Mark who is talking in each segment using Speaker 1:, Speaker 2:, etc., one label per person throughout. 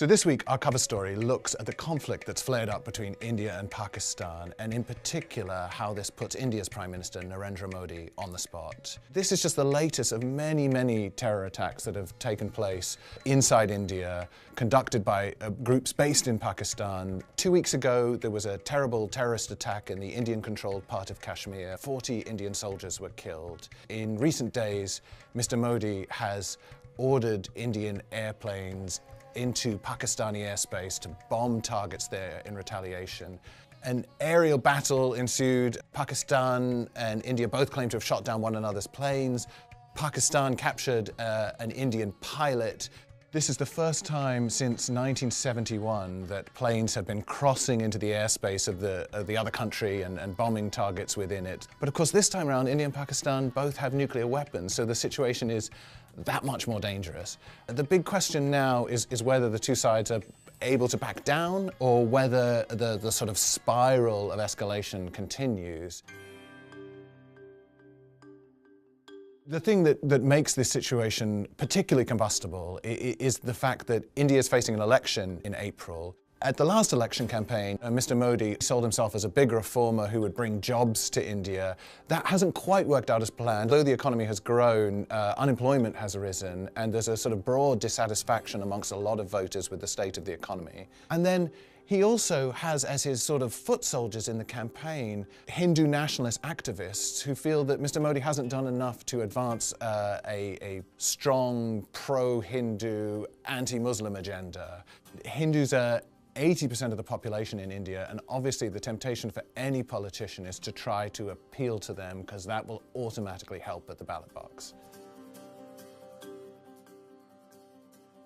Speaker 1: So this week, our cover story looks at the conflict that's flared up between India and Pakistan, and in particular, how this puts India's Prime Minister, Narendra Modi, on the spot. This is just the latest of many, many terror attacks that have taken place inside India, conducted by groups based in Pakistan. 2 weeks ago, there was a terrible terrorist attack in the Indian-controlled part of Kashmir. 40 Indian soldiers were killed. In recent days, Mr. Modi has ordered Indian airplanes into Pakistani airspace to bomb targets there in retaliation. An aerial battle ensued. Pakistan and India both claim to have shot down one another's planes. Pakistan captured an Indian pilot. This is the first time since 1971 that planes have been crossing into the airspace of the other country and bombing targets within it. But of course, this time around, India and Pakistan both have nuclear weapons, so the situation is that much more dangerous. The big question now is whether the two sides are able to back down or whether the sort of spiral of escalation continues. The thing that makes this situation particularly combustible is the fact that India is facing an election in April. At the last election campaign, Mr. Modi sold himself as a big reformer who would bring jobs to India. That hasn't quite worked out as planned. Though the economy has grown, unemployment has risen, and there's a sort of broad dissatisfaction amongst a lot of voters with the state of the economy. And then he also has as his sort of foot soldiers in the campaign Hindu nationalist activists who feel that Mr. Modi hasn't done enough to advance a strong pro-Hindu, anti-Muslim agenda. Hindus are 80% of the population in India, and obviously the temptation for any politician is to try to appeal to them because that will automatically help at the ballot box.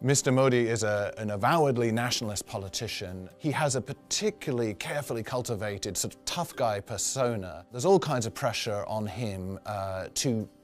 Speaker 1: Mr. Modi is an avowedly nationalist politician. He has a particularly carefully cultivated sort of tough guy persona. There's all kinds of pressure on him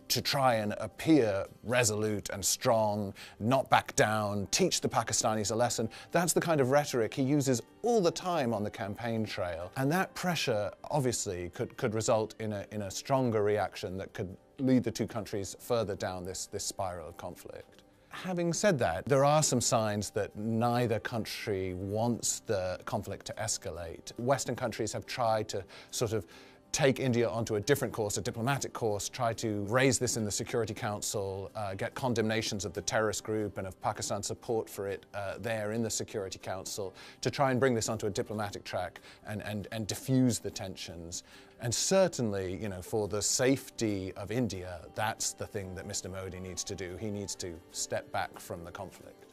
Speaker 1: to try and appear resolute and strong, not back down, teach the Pakistanis a lesson. That's the kind of rhetoric he uses all the time on the campaign trail. And that pressure, obviously, could result in a stronger reaction that could lead the two countries further down this spiral of conflict. Having said that, there are some signs that neither country wants the conflict to escalate. Western countries have tried to sort of take India onto a different course, a diplomatic course, try to raise this in the Security Council, get condemnations of the terrorist group and of Pakistan's support for it there in the Security Council, to try and bring this onto a diplomatic track and diffuse the tensions. And certainly, you know, for the safety of India, that's the thing that Mr. Modi needs to do. He needs to step back from the conflict.